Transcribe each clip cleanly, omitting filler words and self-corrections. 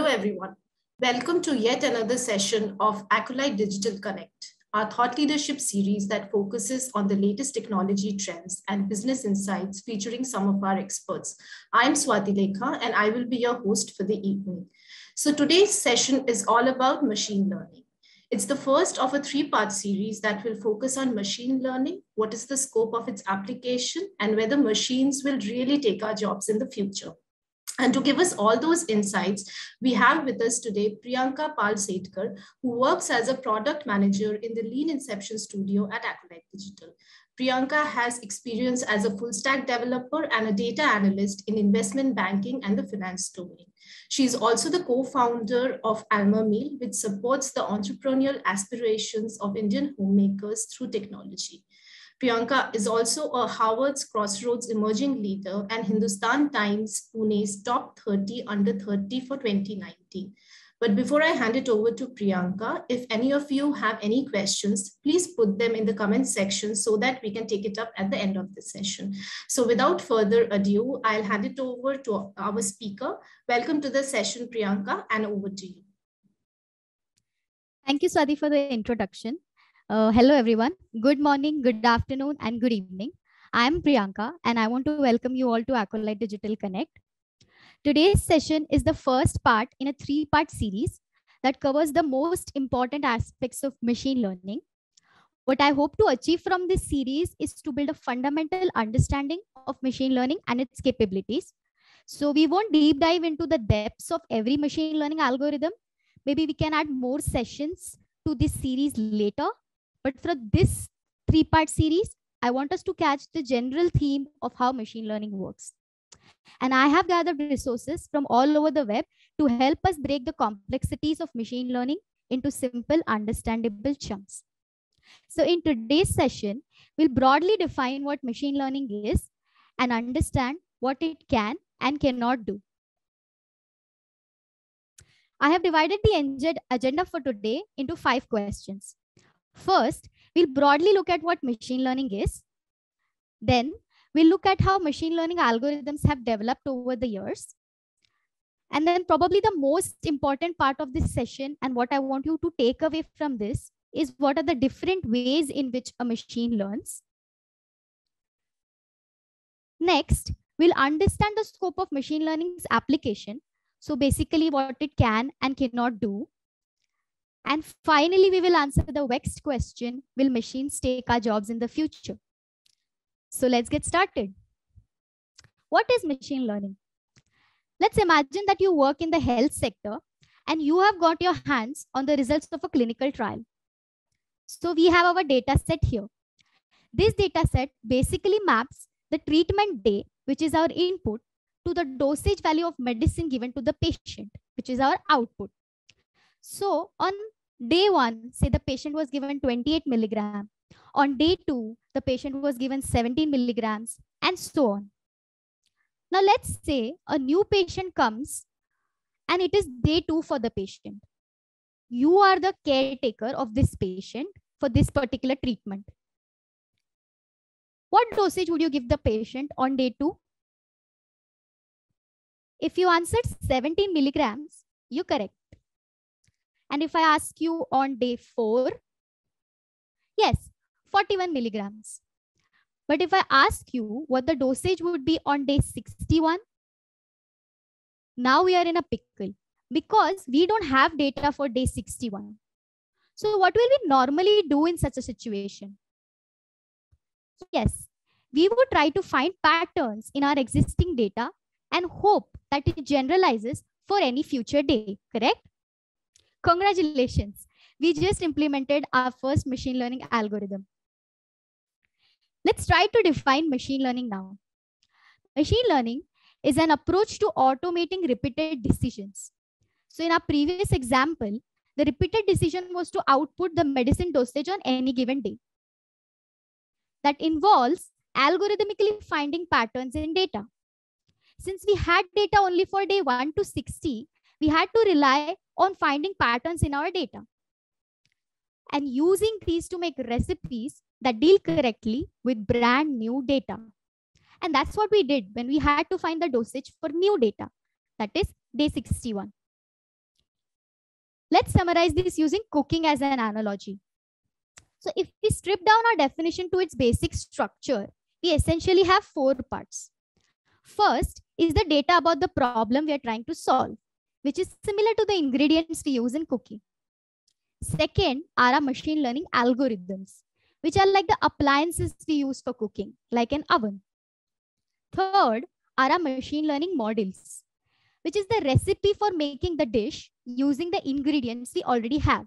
Hello, everyone. Welcome to yet another session of Accolite Digital Connect, our thought leadership series that focuses on the latest technology trends and business insights featuring some of our experts. I'm Swati Lekha, and I will be your host for the evening. So today's session is all about machine learning. It's the first of a three-part series that will focus on machine learning, what is the scope of its application, and whether machines will really take our jobs in the future. And to give us all those insights, we have with us today Priyanka Pal-Setkar, who works as a product manager in the Lean Inception studio at Accolite Digital. Priyanka has experience as a full stack developer and a data analyst in investment banking and the finance domain. She is also the co-founder of Alma Meal, which supports the entrepreneurial aspirations of Indian homemakers through technology. Priyanka is also a Harvard's Crossroads Emerging Leader and Hindustan Times Pune's Top 30 Under 30 for 2019. But before I hand it over to Priyanka, if any of you have any questions, please put them in the comment section so that we can take it up at the end of the session. So without further ado, I'll hand it over to our speaker. Welcome to the session, Priyanka, and over to you. Thank you, Swati, for the introduction. Hello, everyone. Good morning, good afternoon, and good evening. I'm Priyanka, and I want to welcome you all to Accolite Digital Connect. Today's session is the first part in a three-part series that covers the most important aspects of machine learning. What I hope to achieve from this series is to build a fundamental understanding of machine learning and its capabilities. So we won't deep dive into the depths of every machine learning algorithm. Maybe we can add more sessions to this series later. But for this three-part series, I want us to catch the general theme of how machine learning works. And I have gathered resources from all over the web to help us break the complexities of machine learning into simple, understandable chunks. So in today's session, we'll broadly define what machine learning is and understand what it can and cannot do. I have divided the agenda for today into 5 questions. First, we'll broadly look at what machine learning is. Then, we'll look at how machine learning algorithms have developed over the years. And then probably the most important part of this session and what I want you to take away from this is what are the different ways in which a machine learns. Next, we'll understand the scope of machine learning's application. So basically what it can and cannot do. And finally, we will answer the vexed question, will machines take our jobs in the future? So let's get started. What is machine learning? Let's imagine that you work in the health sector and you have got your hands on the results of a clinical trial. So we have our data set here. This data set basically maps the treatment day, which is our input, to the dosage value of medicine given to the patient, which is our output. So on day 1, say the patient was given 28 milligrams. On day 2, the patient was given 17 milligrams, and so on. Now let's say a new patient comes and it is day 2 for the patient. You are the caretaker of this patient for this particular treatment. What dosage would you give the patient on day 2? If you answered 17 milligrams, you're correct. And if I ask you on day 4, yes, 41 milligrams. But if I ask you what the dosage would be on day 61, now we are in a pickle because we don't have data for day 61. So what will we normally do in such a situation? Yes, we would try to find patterns in our existing data and hope that it generalizes for any future day, correct? Congratulations, we just implemented our first machine learning algorithm. Let's try to define machine learning now. Machine learning is an approach to automating repeated decisions. So in our previous example, the repeated decision was to output the medicine dosage on any given day. That involves algorithmically finding patterns in data. Since we had data only for day 1 to 60, we had to rely on finding patterns in our data and using these to make recipes that deal correctly with brand new data. And that's what we did when we had to find the dosage for new data, that is day 61. Let's summarize this using cooking as an analogy. So if we strip down our definition to its basic structure, we essentially have 4 parts. First is the data about the problem we are trying to solve, which is similar to the ingredients we use in cooking. Second are our machine learning algorithms, which are like the appliances we use for cooking, like an oven. Third are our machine learning models, which is the recipe for making the dish using the ingredients we already have.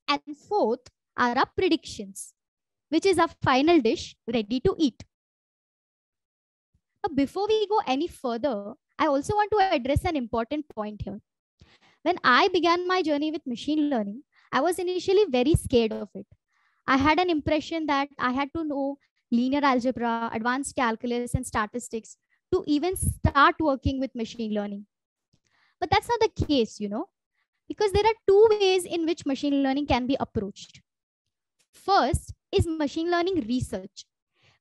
And fourth are our predictions, which is our final dish ready to eat. But before we go any further, I also want to address an important point here. When I began my journey with machine learning, I was initially very scared of it. I had an impression that I had to know linear algebra, advanced calculus, and statistics to even start working with machine learning. But that's not the case, because there are 2 ways in which machine learning can be approached. First is machine learning research,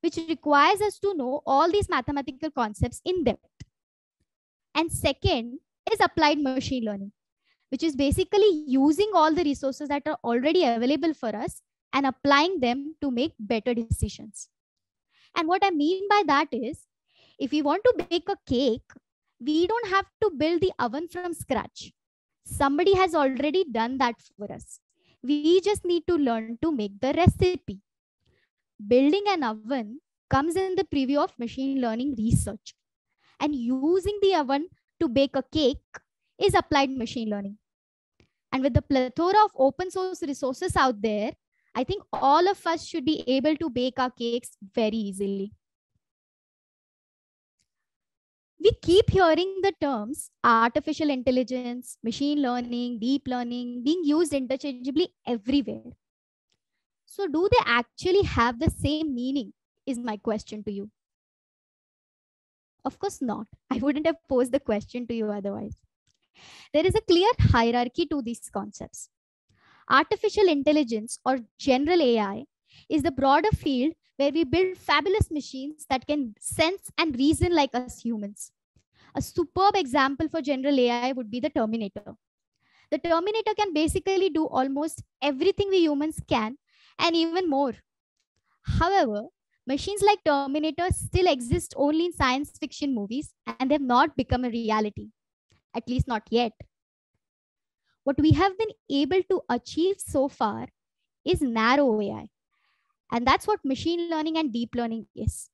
which requires us to know all these mathematical concepts in depth. And second is applied machine learning, which is basically using all the resources that are already available for us and applying them to make better decisions. And what I mean by that is, if we want to bake a cake, we don't have to build the oven from scratch. Somebody has already done that for us. We just need to learn to make the recipe. Building an oven comes in the preview of machine learning research. And using the oven to bake a cake is applied machine learning. And with the plethora of open source resources out there, I think all of us should be able to bake our cakes very easily. We keep hearing the terms artificial intelligence, machine learning, deep learning being used interchangeably everywhere. So do they actually have the same meaning is my question to you. Of course not. I wouldn't have posed the question to you otherwise. There is a clear hierarchy to these concepts. Artificial intelligence or general AI is the broader field where we build fabulous machines that can sense and reason like us humans. A superb example for general AI would be the Terminator. The Terminator can basically do almost everything we humans can and even more. However, machines like Terminator still exist only in science fiction movies and they have not become a reality, at least not yet. What we have been able to achieve so far is narrow AI. And that's what machine learning and deep learning is.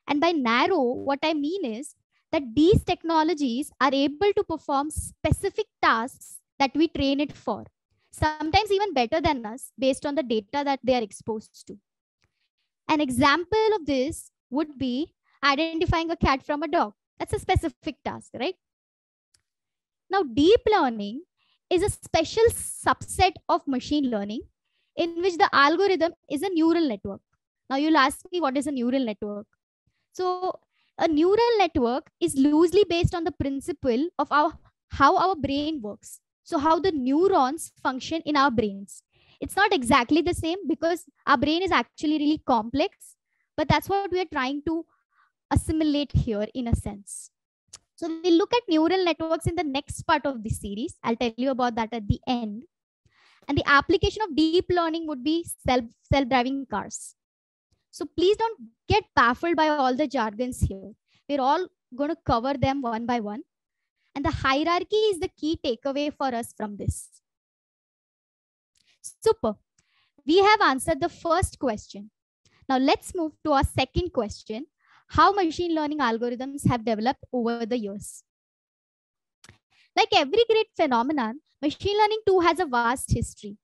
And by narrow, what I mean is that these technologies are able to perform specific tasks that we train it for, sometimes even better than us based on the data that they are exposed to. An example of this would be identifying a cat from a dog. That's a specific task, right? Now, deep learning is a special subset of machine learning in which the algorithm is a neural network. Now, you'll ask me, what is a neural network? So, a neural network is loosely based on the principle of how our brain works. So, how the neurons function in our brains. It's not exactly the same because our brain is actually really complex, but that's what we are trying to assimilate here in a sense. So we'll look at neural networks in the next part of this series. I'll tell you about that at the end. And the application of deep learning would be self-driving cars. So please don't get baffled by all the jargons here. We're all going to cover them one by one. And the hierarchy is the key takeaway for us from this. Super. We have answered the first question. Now let's move to our second question. How machine learning algorithms have developed over the years. Like every great phenomenon, machine learning too has a vast history.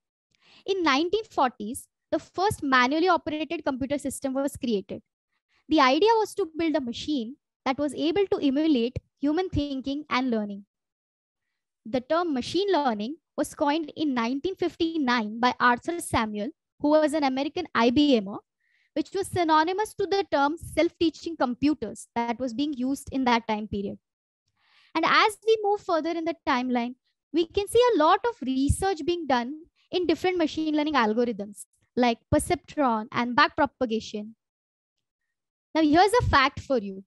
In 1940s, the first manually operated computer system was created. The idea was to build a machine that was able to emulate human thinking and learning. The term machine learning was coined in 1959 by Arthur Samuel, who was an American IBMer, which was synonymous to the term self-teaching computers that was being used in that time period. And as we move further in the timeline, we can see a lot of research being done in different machine learning algorithms like perceptron and backpropagation. Now, here's a fact for you.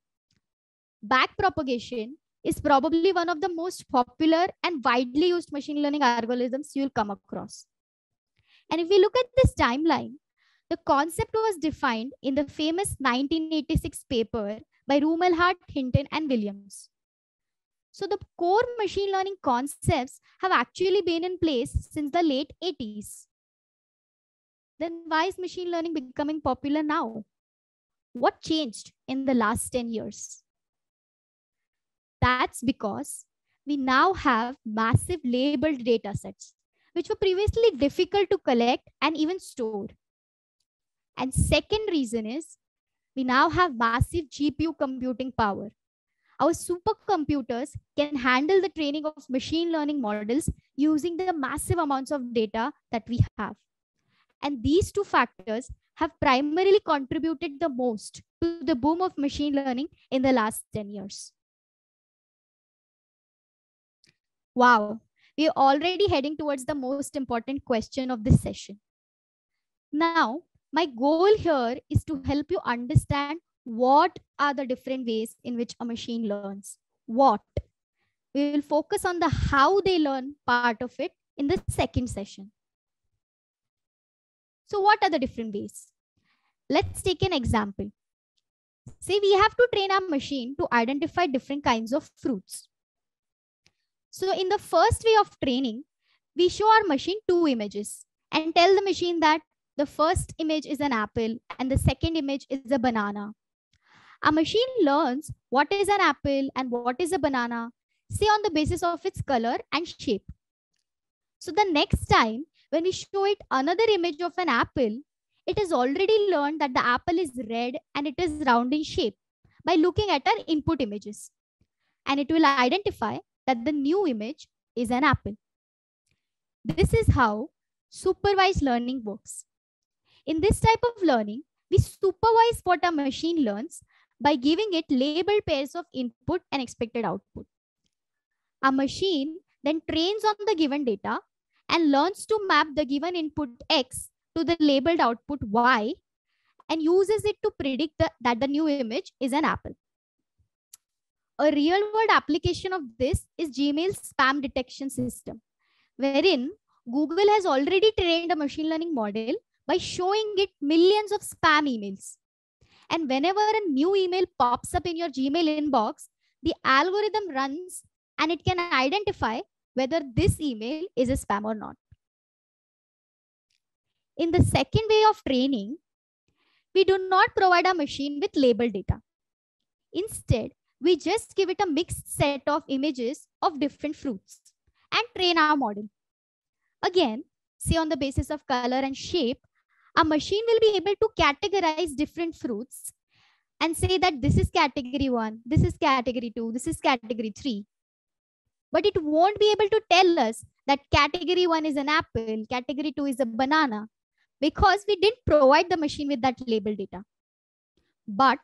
Backpropagation is probably one of the most popular and widely used machine learning algorithms you'll come across. And if we look at this timeline, the concept was defined in the famous 1986 paper by Rumelhart, Hinton, and Williams. So the core machine learning concepts have actually been in place since the late 80s. Then why is machine learning becoming popular now? What changed in the last 10 years? That's because we now have massive labeled data sets, which were previously difficult to collect and even store. And second reason is we now have massive GPU computing power. Our supercomputers can handle the training of machine learning models using the massive amounts of data that we have. And these two factors have primarily contributed the most to the boom of machine learning in the last 10 years. Wow, we are already heading towards the most important question of this session. Now, my goal here is to help you understand what are the different ways in which a machine learns. What? We will focus on the how they learn part of it in the second session. So what are the different ways? Let's take an example. Say we have to train our machine to identify different kinds of fruits. So in the first way of training, we show our machine two images and tell the machine that the first image is an apple and the second image is a banana. A machine learns what is an apple and what is a banana, say on the basis of its color and shape. So the next time when we show it another image of an apple, it has already learned that the apple is red and it is round in shape by looking at our input images. And it will identify that the new image is an apple. This is how supervised learning works. In this type of learning, we supervise what a machine learns by giving it labeled pairs of input and expected output. A machine then trains on the given data and learns to map the given input X to the labeled output Y and uses it to predict that the new image is an apple. A real-world application of this is Gmail's spam detection system, wherein Google has already trained a machine learning model by showing it millions of spam emails. And whenever a new email pops up in your Gmail inbox, the algorithm runs and it can identify whether this email is a spam or not. In the second way of training, we do not provide a machine with labeled data. Instead, we just give it a mixed set of images of different fruits and train our model. Again, say on the basis of color and shape, a machine will be able to categorize different fruits and say that this is category 1, this is category 2, this is category 3. But it won't be able to tell us that category 1 is an apple, category 2 is a banana, because we didn't provide the machine with that label data. But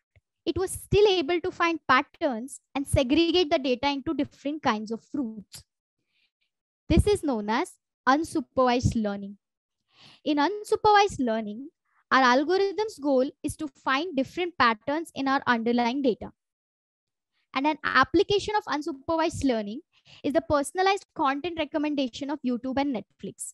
it was still able to find patterns and segregate the data into different kinds of fruits. This is known as unsupervised learning. In unsupervised learning, our algorithm's goal is to find different patterns in our underlying data. And an application of unsupervised learning is the personalized content recommendation of YouTube and Netflix.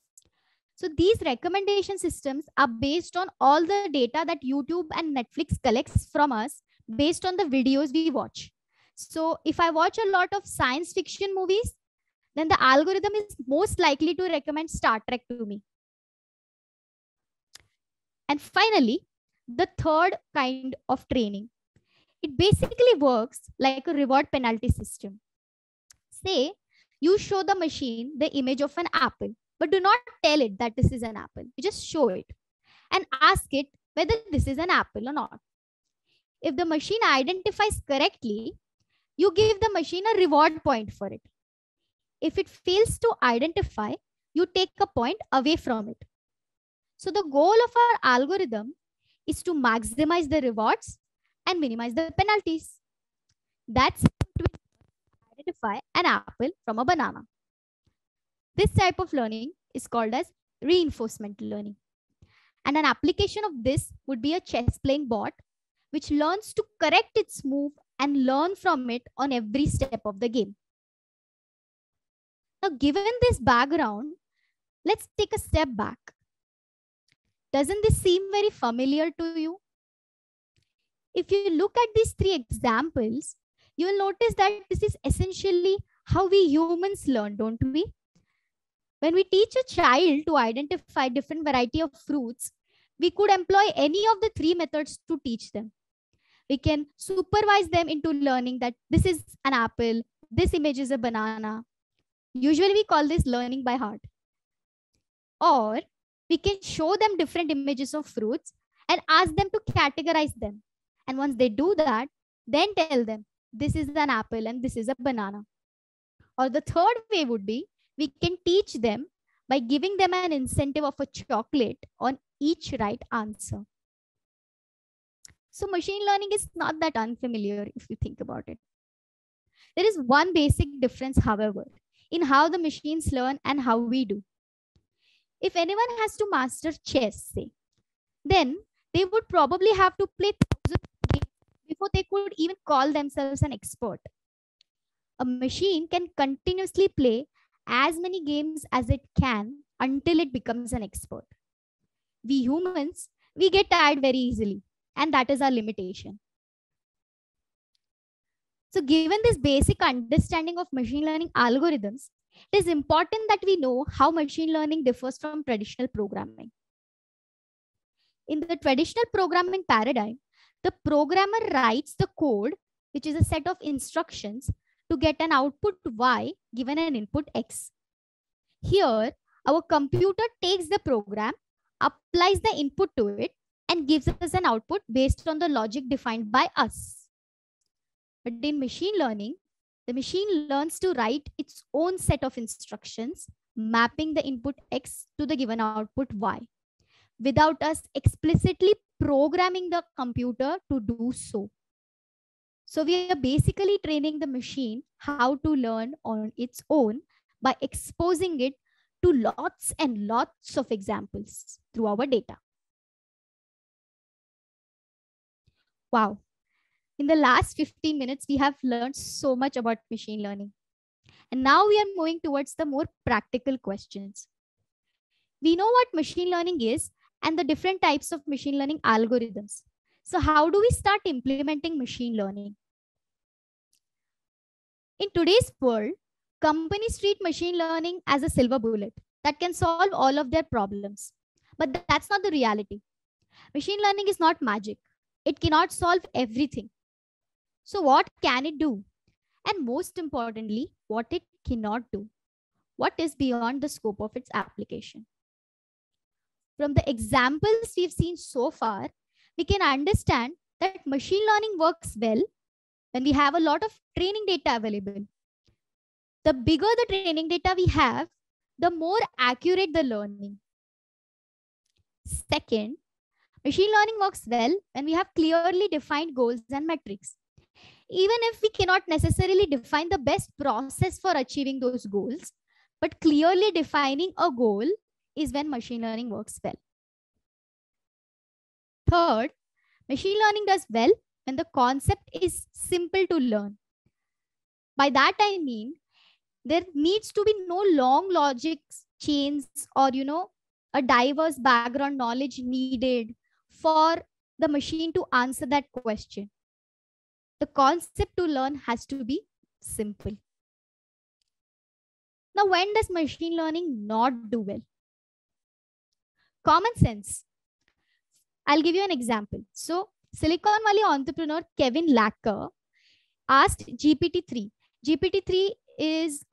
So these recommendation systems are based on all the data that YouTube and Netflix collects from us based on the videos we watch. So if I watch a lot of science fiction movies, then the algorithm is most likely to recommend Star Trek to me. And finally, the third kind of training. It basically works like a reward penalty system. Say, you show the machine the image of an apple, but do not tell it that this is an apple. You just show it and ask it whether this is an apple or not. If the machine identifies correctly, you give the machine a reward point for it. If it fails to identify, you take a point away from it. So the goal of our algorithm is to maximize the rewards and minimize the penalties. That's to identify an apple from a banana. This type of learning is called as reinforcement learning. And an application of this would be a chess playing bot, which learns to correct its move and learn from it on every step of the game. Now, given this background, let's take a step back. Doesn't this seem very familiar to you? If you look at these three examples, you will notice that this is essentially how we humans learn, don't we? When we teach a child to identify different variety of fruits, we could employ any of the three methods to teach them. We can supervise them into learning that this is an apple, this image is a banana. Usually we call this learning by heart. Or we can show them different images of fruits and ask them to categorize them. And once they do that, then tell them this is an apple and this is a banana. Or the third way would be we can teach them by giving them an incentive of a chocolate on each right answer. So machine learning is not that unfamiliar if you think about it. There is one basic difference, however, in how the machines learn and how we do. If anyone has to master chess, say, then they would probably have to play thousands of games before they could even call themselves an expert. A machine can continuously play as many games as it can until it becomes an expert. We humans, we get tired very easily, and that is our limitation. So given this basic understanding of machine learning algorithms, it is important that we know how machine learning differs from traditional programming. In the traditional programming paradigm, the programmer writes the code, which is a set of instructions, to get an output y given an input x. Here, our computer takes the program, applies the input to it, and gives us an output based on the logic defined by us. But in machine learning, the machine learns to write its own set of instructions, mapping the input x to the given output y, without us explicitly programming the computer to do so. So we are basically training the machine how to learn on its own by exposing it to lots and lots of examples through our data. Wow. In the last 15 minutes, we have learned so much about machine learning. And now we are moving towards the more practical questions. We know what machine learning is and the different types of machine learning algorithms. So how do we start implementing machine learning? In today's world, companies treat machine learning as a silver bullet that can solve all of their problems. But that's not the reality. Machine learning is not magic. It cannot solve everything. So what can it do? And most importantly, what it cannot do? What is beyond the scope of its application? From the examples we've seen so far, we can understand that machine learning works well when we have a lot of training data available. The bigger the training data we have, the more accurate the learning. Second, machine learning works well when we have clearly defined goals and metrics. Even if we cannot necessarily define the best process for achieving those goals, but clearly defining a goal is when machine learning works well. Third, machine learning does well when the concept is simple to learn. By that I mean, there needs to be no long logic chains or, a diverse background knowledge needed for the machine to answer that question. The concept to learn has to be simple. Now, when does machine learning not do well? Common sense. I'll give you an example. So, Silicon Valley entrepreneur Kevin Lacker asked GPT-3. GPT-3 is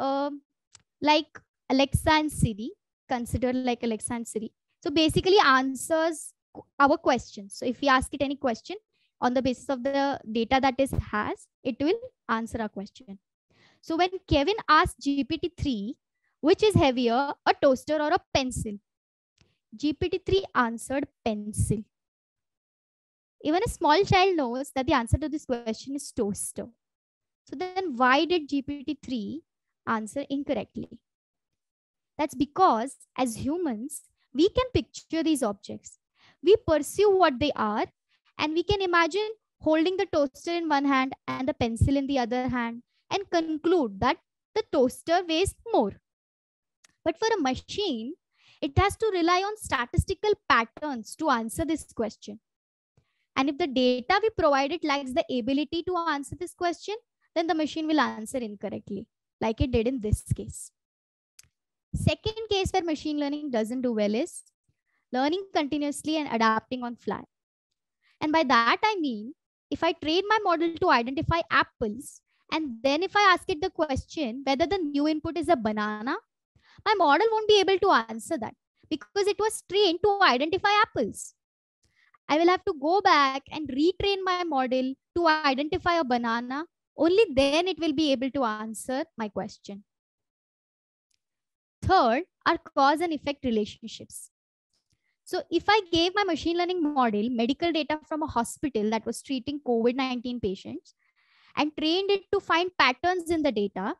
like Alexa and Siri, considered like Alexa and Siri. So basically answers our questions. So if we ask it any question on the basis of the data that it has, it will answer our question. So when Kevin asked GPT-3, which is heavier, a toaster or a pencil? GPT-3 answered pencil. Even a small child knows that the answer to this question is toaster. So then why did GPT-3 answer incorrectly? That's because as humans, we can picture these objects. We perceive what they are and we can imagine holding the toaster in one hand and the pencil in the other hand, and conclude that the toaster weighs more. But for a machine, it has to rely on statistical patterns to answer this question. And if the data we provided lacks the ability to answer this question, then the machine will answer incorrectly, like it did in this case. Second case where machine learning doesn't do well is learning continuously and adapting on fly. And by that I mean, if I train my model to identify apples, and then if I ask it the question whether the new input is a banana, my model won't be able to answer that because it was trained to identify apples. I will have to go back and retrain my model to identify a banana. Only then it will be able to answer my question. Third are cause and effect relationships. So if I gave my machine learning model medical data from a hospital that was treating COVID-19 patients and trained it to find patterns in the data,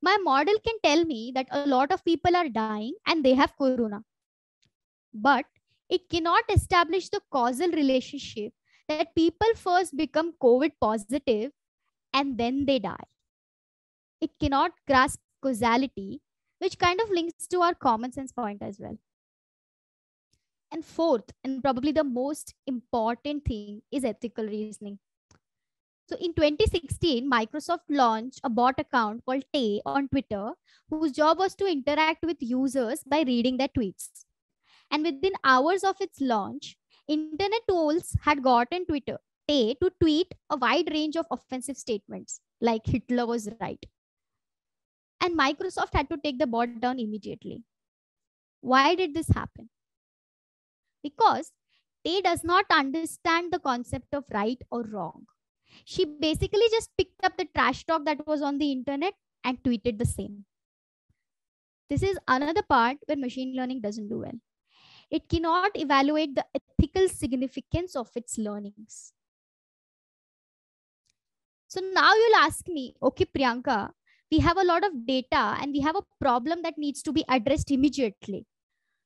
my model can tell me that a lot of people are dying and they have corona. But it cannot establish the causal relationship that people first become COVID positive and then they die. It cannot grasp causality, which kind of links to our common sense point as well. And fourth, and probably the most important thing, is ethical reasoning. So in 2016, Microsoft launched a bot account called Tay on Twitter, whose job was to interact with users by reading their tweets. And within hours of its launch, internet trolls had gotten Tay to tweet a wide range of offensive statements, like Hitler was right. And Microsoft had to take the bot down immediately. Why did this happen? Because Tay does not understand the concept of right or wrong. She basically just picked up the trash talk that was on the internet and tweeted the same. This is another part where machine learning doesn't do well. It cannot evaluate the ethical significance of its learnings. So now you'll ask me, okay, Priyanka, we have a lot of data and we have a problem that needs to be addressed immediately.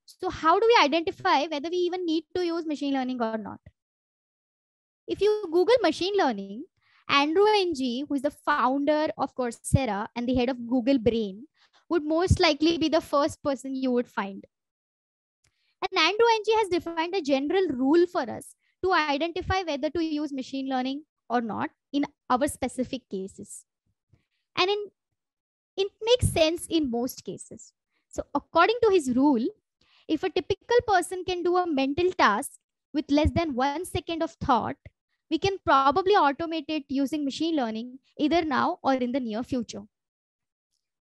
So how do we identify whether we even need to use machine learning or not? If you Google machine learning, Andrew Ng, who is the founder of Coursera and the head of Google Brain, would most likely be the first person you would find. And Andrew Ng has defined a general rule for us to identify whether to use machine learning or not in our specific cases. And it makes sense in most cases. So according to his rule, if a typical person can do a mental task with less than 1 second of thought, we can probably automate it using machine learning either now or in the near future.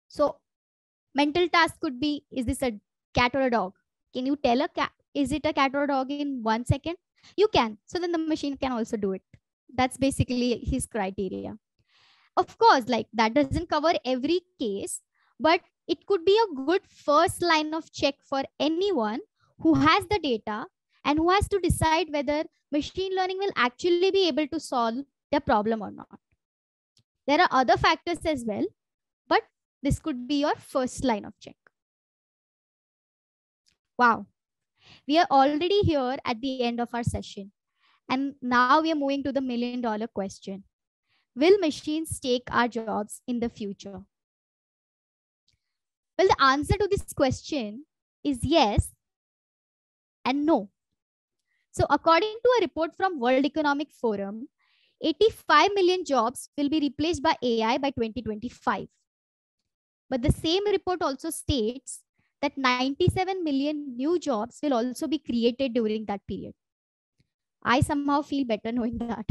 So mental task could be, is this a cat or a dog? Can you tell a cat, is it a cat or a dog in 1 second? You can. So then the machine can also do it. That's basically his criteria. Of course, like that doesn't cover every case, but it could be a good first line of check for anyone who has the data and who has to decide whether machine learning will actually be able to solve their problem or not. There are other factors as well, but this could be your first line of check. Wow. We are already here at the end of our session. And now we are moving to the $1 million question. Will machines take our jobs in the future? Well, the answer to this question is yes and no. So according to a report from World Economic Forum, 85 million jobs will be replaced by AI by 2025. But the same report also states that 97 million new jobs will also be created during that period. I somehow feel better knowing that.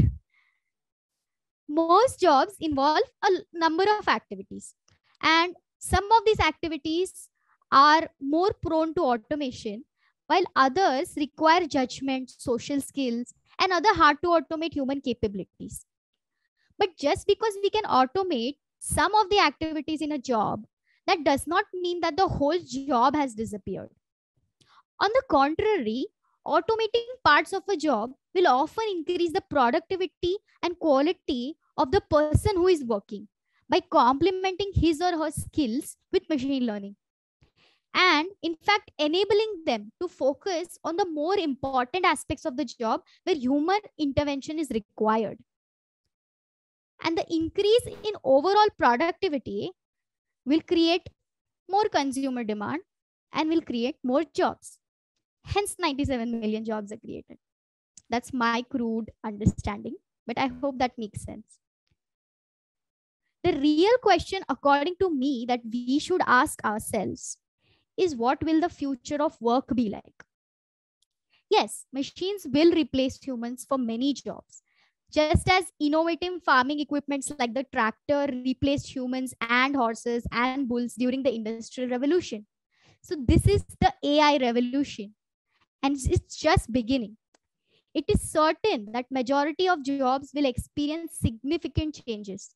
Most jobs involve a number of activities, and some of these activities are more prone to automation, while others require judgment, social skills, and other hard to automate human capabilities. But just because we can automate some of the activities in a job, that does not mean that the whole job has disappeared. On the contrary, automating parts of a job will often increase the productivity and quality of the person who is working by complementing his or her skills with machine learning. and in fact enabling them to focus on the more important aspects of the job where human intervention is required. And the increase in overall productivity will create more consumer demand and will create more jobs. Hence 97 million jobs are created. That's my crude understanding, but I hope that makes sense. The real question, according to me, that we should ask ourselves is, what will the future of work be like? Yes, machines will replace humans for many jobs. Just as innovative farming equipments like the tractor replaced humans and horses and bulls during the Industrial Revolution. So this is the AI revolution, and it's just beginning. It is certain that majority of jobs will experience significant changes,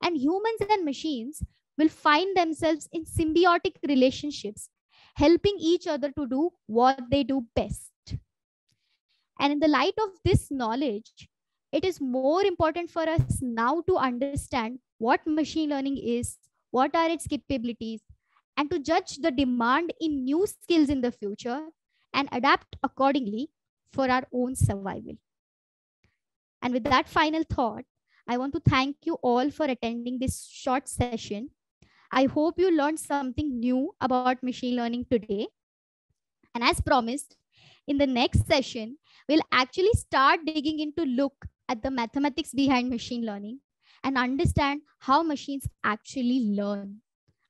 and humans and machines will find themselves in symbiotic relationships, helping each other to do what they do best. And in the light of this knowledge, it is more important for us now to understand what machine learning is, what are its capabilities, and to judge the demand in new skills in the future and adapt accordingly for our own survival. And with that final thought, I want to thank you all for attending this short session. I hope you learned something new about machine learning today. And as promised, in the next session, we'll actually start digging into look at the mathematics behind machine learning and understand how machines actually learn.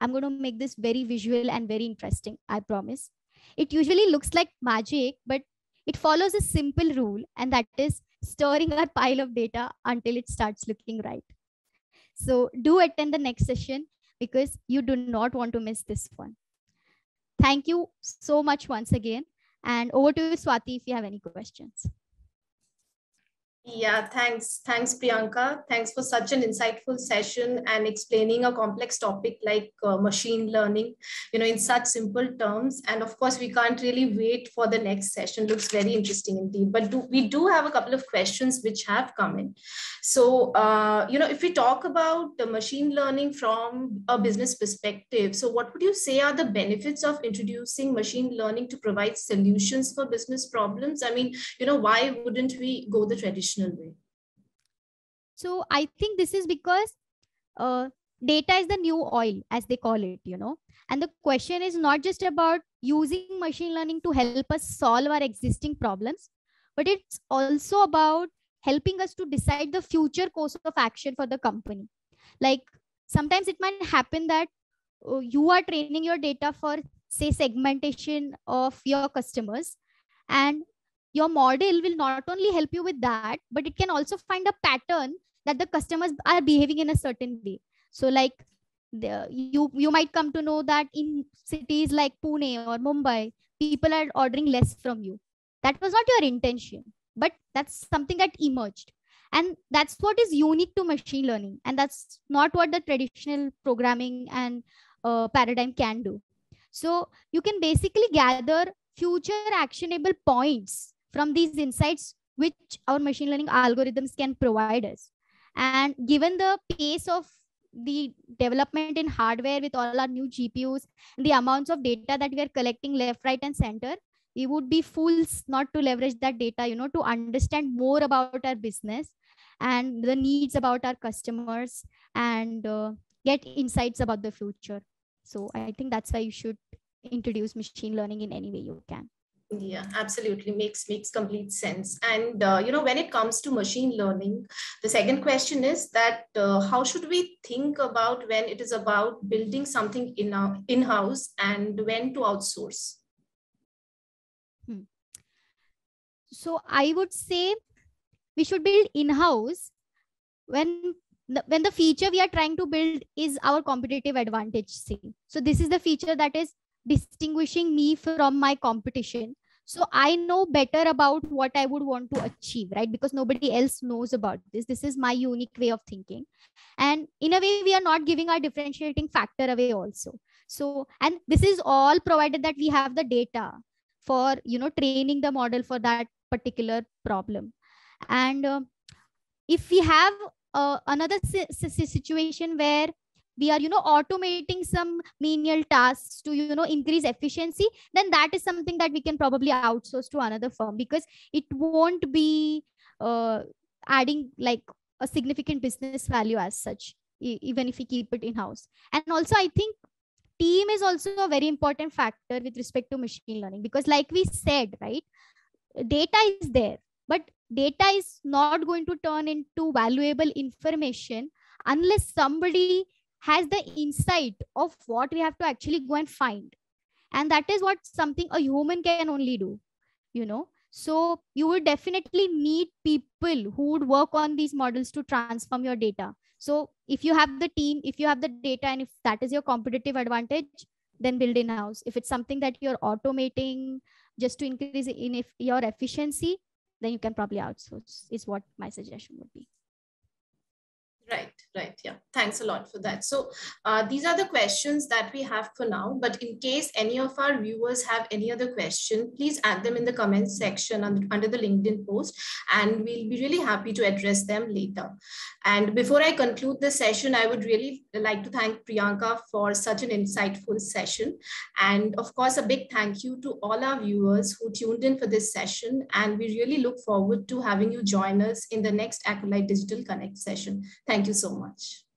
I'm going to make this very visual and very interesting, I promise. It usually looks like magic, but it follows a simple rule, and that is storing our pile of data until it starts looking right. So do attend the next session because you do not want to miss this one. Thank you so much once again. And over to you, Swati, if you have any questions. Yeah, thanks. Thanks, Priyanka. Thanks for such an insightful session and explaining a complex topic like machine learning, in such simple terms. And of course, we can't really wait for the next session. Looks very interesting indeed. But we do have a couple of questions which have come in. So, if we talk about the machine learning from a business perspective, so what would you say are the benefits of introducing machine learning to provide solutions for business problems? I mean, why wouldn't we go the traditional way? So I think this is because data is the new oil, as they call it, and the question is not just about using machine learning to help us solve our existing problems, but it's also about helping us to decide the future course of action for the company. Like sometimes it might happen that you are training your data for, say, segmentation of your customers, and your model will not only help you with that, but it can also find a pattern that the customers are behaving in a certain way. So like you might come to know that in cities like Pune or Mumbai, people are ordering less from you. That was not your intention, but that's something that emerged. And that's what is unique to machine learning. And that's not what the traditional programming and paradigm can do. So you can basically gather future actionable points from these insights, which our machine learning algorithms can provide us. And given the pace of the development in hardware with all our new GPUs, the amounts of data that we are collecting left, right, and center, we would be fools not to leverage that data, to understand more about our business and the needs about our customers and get insights about the future. So I think that's why you should introduce machine learning in any way you can. Yeah, absolutely. Makes complete sense. And, when it comes to machine learning, the second question is that how should we think about when it is about building something in-house and when to outsource? So I would say we should build in-house when the feature we are trying to build is our competitive advantage. So this is the feature that is distinguishing me from my competition. So I know better about what I would want to achieve, right? Because nobody else knows about this. This is my unique way of thinking. And in a way, we are not giving our differentiating factor away also. So, and this is all provided that we have the data for, training the model for that particular problem. And if we have another situation where we are, automating some menial tasks to, increase efficiency, then that is something that we can probably outsource to another firm, because it won't be adding like a significant business value as such, even if we keep it in house. And also, I think team is also a very important factor with respect to machine learning, because like we said, right, data is there, but data is not going to turn into valuable information unless somebody has the insight of what we have to actually go and find. And that is what something a human can only do. So you would definitely need people who would work on these models to transform your data. So if you have the team, if you have the data, and if that is your competitive advantage, then build in house. If it's something that you're automating just to increase in if your efficiency, then you can probably outsource, is what my suggestion would be. Right. Yeah. Thanks a lot for that. So these are the questions that we have for now, but in case any of our viewers have any other question, please add them in the comments section under the LinkedIn post, and we'll be really happy to address them later. And before I conclude the session, I would really like to thank Priyanka for such an insightful session. And of course, a big thank you to all our viewers who tuned in for this session. And we really look forward to having you join us in the next Accolite Digital Connect session. Thank you so much.